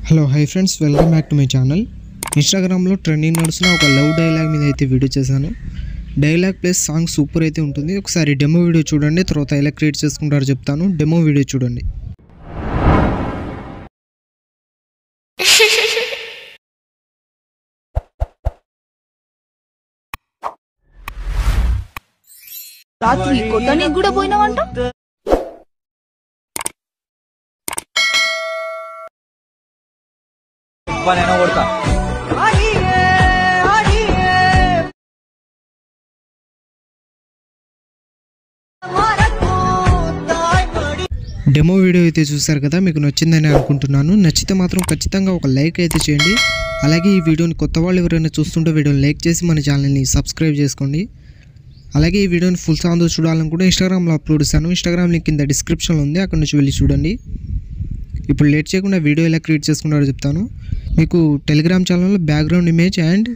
Hello hi friends, welcome back to my channel. ఇన్స్టాగ్రామ్లో trending నడుస్తున్న ఒక లవ్ డైలాగ్ మీద అయితే వీడియో చేశాను. డైలాగ్ ప్లస్ సాంగ్ సూపర్ అయితే ఉంటుంది. ఒకసారి డెమో వీడియో చూడండి, తర్వాత ఎలా క్రియేట్ చేసుకుంటారో చెప్తాను. డెమో వీడియో చూడండి. రాత్రి కొట్టడానికి కూడా పోయినావంట. డెమో వీడియో అయితే చూసారు కదా, మీకు నచ్చిందని అనుకుంటున్నాను. నచ్చితే మాత్రం ఖచ్చితంగా ఒక లైక్ అయితే చేయండి. అలాగే ఈ వీడియోని కొత్త వాళ్ళు ఎవరైనా చూస్తుంటే వీడియోని లైక్ చేసి మన ఛానల్ని సబ్స్క్రైబ్ చేసుకోండి. అలాగే ఈ వీడియోని ఫుల్ సాంగ్ చూడాలనుకుంటే ఇన్స్టాగ్రామ్లో అప్లోడ్ చేశాను. ఇన్స్టాగ్రామ్ లింక్ కింద డిస్క్రిప్షన్లో ఉంది, అక్కడ నుంచి వెళ్ళి చూడండి. ఇప్పుడు లేట్ చేయకుండా వీడియో ఎలా క్రియేట్ చేసుకుంటారో చెప్తాను. మీకు టెలిగ్రామ్ ఛానల్లో background image and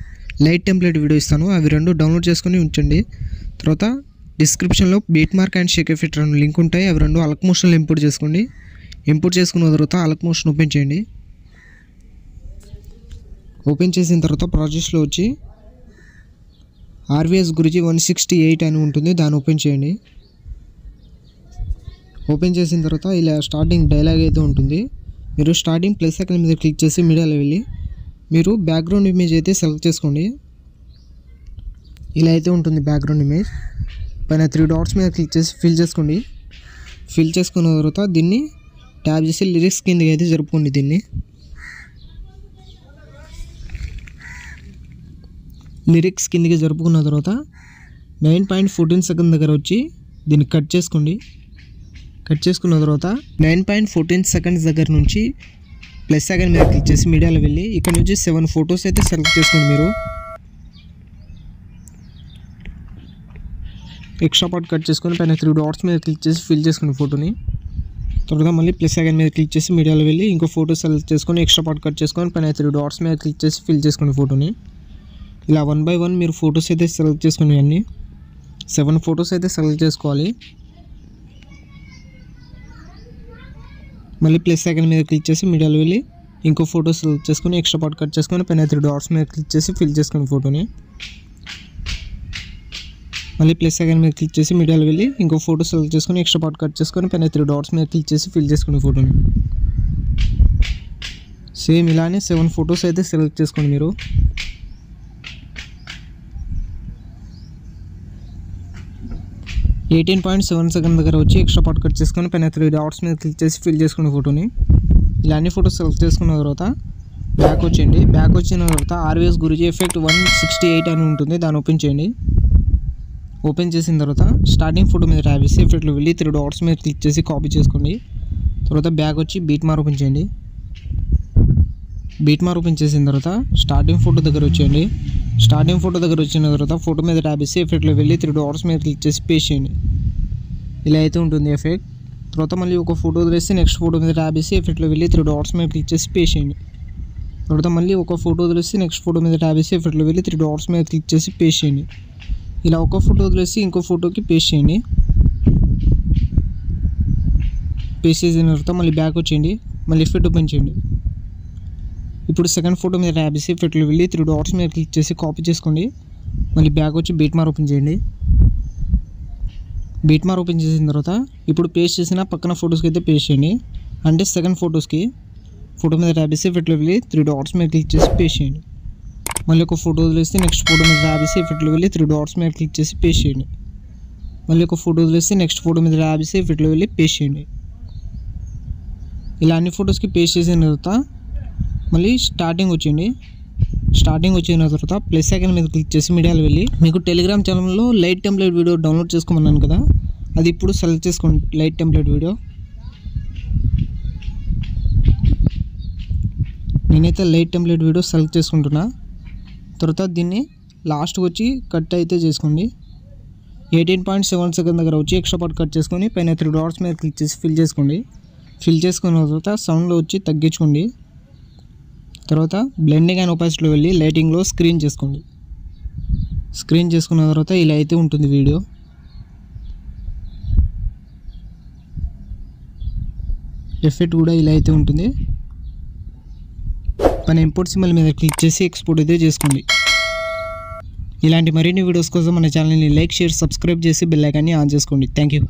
light template video ఇస్తాను. అవి రెండు డౌన్లోడ్ చేసుకొని ఉంచండి. తర్వాత డిస్క్రిప్షన్లో beat mark and Sheikh effect రెండు లింక్ ఉంటాయి. అవి రెండు అలక్ మోషన్లో ఇంపోర్ట్ చేసుకోండి. ఇంపోర్ట్ చేసుకున్న తర్వాత అలక్ మోషన్ ఓపెన్ చేయండి. ఓపెన్ చేసిన తర్వాత ప్రాజెక్ట్స్లో వచ్చి ఆర్వీఎస్ గురించి 168 అని ఉంటుంది, దాన్ని ఓపెన్ చేయండి. ఓపెన్ చేసిన తర్వాత ఇలా స్టార్టింగ్ డైలాగ్ అయితే ఉంటుంది. మీరు స్టార్టింగ్ ప్లస్ సెకండ్ మీద క్లిక్ చేసి మీడియాలో వెళ్ళి మీరు బ్యాక్గ్రౌండ్ ఇమేజ్ అయితే సెలెక్ట్ చేసుకోండి. ఇలా అయితే ఉంటుంది బ్యాక్గ్రౌండ్ ఇమేజ్. పైన 3 డాట్స్ మీద క్లిక్ చేసి ఫిల్ చేసుకోండి. ఫిల్ చేసుకున్న తర్వాత దీన్ని ట్యాప్ చేసి లిరిక్స్ కిందకి అయితే జరుపుకోండి. దీన్ని లిరిక్స్ కిందకి జరుపుకున్న తర్వాత 9.14 సెకండ్ దగ్గర వచ్చి దీన్ని కట్ చేసుకోండి. కట్ చేసుకున్న తర్వాత 9.14 సెకండ్స్ దగ్గర నుంచి ప్లస్ సెకండ్ మీద క్లిక్ చేసి మీడియాలో వెళ్ళి ఇక్కడ నుంచి 7 ఫొటోస్ అయితే సెలెక్ట్ చేసుకోండి. మీరు ఎక్స్ట్రా పార్ట్ కట్ చేసుకొని పైన 3 డాట్స్ మీద క్లిక్ చేసి ఫిల్ చేసుకుని ఫోటోని. తర్వాత మళ్ళీ ప్లస్ సెకండ్ మీద క్లిక్ చేసి మీడియాలో వెళ్ళి ఇంకో ఫోటో సెలెక్ట్ చేసుకొని ఎక్స్ట్రా పార్ట్ కట్ చేసుకొని పైన 3 డాట్స్ మీద క్లిక్ చేసి ఫిల్ చేసుకుని ఫోటోని. ఇలా 1 by 1 మీరు ఫొటోస్ అయితే సెలెక్ట్ చేసుకుని అన్నీ 7 ఫొటోస్ అయితే సెలెక్ట్ చేసుకోవాలి. మళ్ళీ ప్లస్ సెకండ్ మీద క్లిక్ చేసి మీడియాలో వెళ్ళి ఇంకో ఫోటో సెలెక్ట్ చేసుకొని ఎక్స్ట్రా పార్ట్ కట్ చేసుకొని పైన 3 డాట్స్ మీద క్లిక్ చేసి ఫిల్ చేసుకుని ఫోటోని. మళ్ళీ ప్లస్ సెకండ్ మీద క్లిక్ చేసి మీడియాలో వెళ్ళి ఇంకో ఫోటో సెలెక్ట్ చేసుకొని ఎక్స్ట్రా పార్ట్ కట్ చేసుకొని పైన 3 డాట్స్ మీద క్లిక్ చేసి ఫిల్ చేసుకునే ఫోటోని. సేమ్ ఇలానే 7 ఫొటోస్ అయితే సెలెక్ట్ చేసుకోండి. మీరు 18.7 సెకండ్ దగ్గర వచ్చి ఎక్స్ట్రా పార్ట్ కట్ చేసుకొని పైన 3 డాట్స్ మీద క్లిక్ చేసి ఫిల్ చేసుకునే ఫోటోని. ఇలా అన్ని ఫోటోస్ సెలెక్ట్ చేసుకున్న తర్వాత బ్యాక్ వచ్చేయండి. బ్యాక్ వచ్చిన తర్వాత ఆర్వీఎస్ గురించి ఎఫెక్ట్ 168 అని ఉంటుంది, దాన్ని ఓపెన్ చేయండి. ఓపెన్ చేసిన తర్వాత స్టార్టింగ్ ఫోటో మీద ట్యాప్ చేసి ఎఫెక్ట్లో వెళ్ళి 3 డాట్స్ మీద క్లిక్ చేసి కాపీ చేసుకోండి. తర్వాత బ్యాక్ వచ్చి బీట్ మార్క్ ఓపెన్ చేయండి. బీట్ మార్క్ ఓపెన్ చేసిన తర్వాత స్టార్టింగ్ ఫోటో దగ్గర వచ్చేయండి. స్టార్టింగ్ ఫోటో దగ్గర వచ్చిన తర్వాత ఫోటో మీద ట్యాప్ చేసి ఎఫెక్ట్లో వెళ్ళి 3 డాట్స్ మీద క్లిక్ చేసి పేస్ట్ చేయండి. ఇలా అయితే ఉంటుంది ఎఫెక్ట్. తర్వాత మళ్ళీ ఒక ఫోటో వదిలేసి నెక్స్ట్ ఫోటో మీద ట్యాప్ చేసి ఎఫెక్ట్లో వెళ్ళి 3 డాట్స్ మీద క్లిక్ చేసి పేస్ట్ చేయండి. తర్వాత మళ్ళీ ఒక ఫోటో వదిలేసి నెక్స్ట్ ఫోటో మీద ట్యాప్ చేసి ఎఫెక్ట్లో వెళ్ళి 3 డాట్స్ మీద క్లిక్ చేసి పేస్ట్ చేయండి. ఇలా ఒక ఫోటో వదిలేసి ఇంకో ఫోటోకి పేస్ట్ చేయండి. పేస్ట్ చేసిన తర్వాత మళ్ళీ బ్యాక్ వచ్చేయండి. మళ్ళీ ఎఫెక్ట్ ఓపెన్ చేయండి. ఇప్పుడు సెకండ్ ఫోటో మీద ట్యాప్ చేసి ఎఫెక్ట్లో వెళ్ళి 3 డాట్స్ మీద క్లిక్ చేసి కాపీ చేసుకోండి. మళ్ళీ బ్యాక్ వచ్చి బీట్ మార్క్ ఓపెన్ చేయండి. బీట్ మార్క్ ఓపెన్ చేసిన తర్వాత ఇప్పుడు పేస్ట్ చేసిన పక్కన ఫొటోస్కి అయితే పేస్ట్ చేయండి. అంటే సెకండ్ ఫొటోస్కి ఫోటో మీద ట్యాప్ చేసి ఎఫెక్ట్లో వెళ్ళి 3 డాట్స్ మీద క్లిక్ చేసి పేస్ట్ చేయండి. మళ్ళీ ఒక ఫోటో వదిలేస్తే నెక్స్ట్ ఫోటో మీద ట్యాప్ చేసి ఎఫెక్ట్లో వెళ్ళి 3 డాట్స్ మీద క్లిక్ చేసి పేస్ట్ చేయండి. మళ్ళీ ఒక ఫోటో వదిలేస్తే నెక్స్ట్ ఫోటో మీద ట్యాప్ చేసి ఎఫెక్ట్లో వెళ్ళి పేస్ట్ చేయండి. ఇలా అన్ని ఫొటోస్కి పేస్ట్ చేసిన తర్వాత మళ్ళీ స్టార్టింగ్ వచ్చేయండి. స్టార్టింగ్ వచ్చిన తర్వాత ప్లస్ సెకండ్ మీద క్లిక్ చేసి మీడియాలో వెళ్ళి మీకు టెలిగ్రామ్ ఛానల్లో లైట్ టెంప్లెట్ వీడియో డౌన్లోడ్ చేసుకోమన్నాను కదా, అది ఇప్పుడు సెలెక్ట్ చేసుకోండి. లైట్ టెంప్లెట్ వీడియో నేనైతే లైట్ టెంప్లెట్ వీడియో సెలెక్ట్ చేసుకుంటున్నా. తర్వాత దీన్ని లాస్ట్కి వచ్చి కట్ అయితే చేసుకోండి. 18.7 సెకండ్ దగ్గర వచ్చి ఎక్స్ట్రా పార్ట్ కట్ చేసుకొని పైన 3 డాట్స్ మీద క్లిక్ చేసి ఫిల్ చేసుకోండి. ఫిల్ చేసుకున్న తర్వాత సౌండ్లో వచ్చి తగ్గించుకోండి. తర్వాత బ్లెండింగ్ అండ్ ఒపాసిటీలో వెళ్ళి లైటింగ్లో స్క్రీన్ చేసుకోండి. స్క్రీన్ చేసుకున్న తర్వాత ఇలా అయితే ఉంటుంది వీడియో. ఎఫెక్ట్ కూడా ఇలా అయితే ఉంటుంది. పైన ఇంపోర్ట్ సింబల్ మీద క్లిక్ చేసి ఎక్స్పోర్ట్ అయితే చేసుకోండి. ఇలాంటి మరిన్ని వీడియోస్ కోసం మన ఛానల్ని లైక్, షేర్, సబ్స్క్రైబ్ చేసి బెల్ ఐకాన్ని ఆన్ చేసుకోండి. Thank you.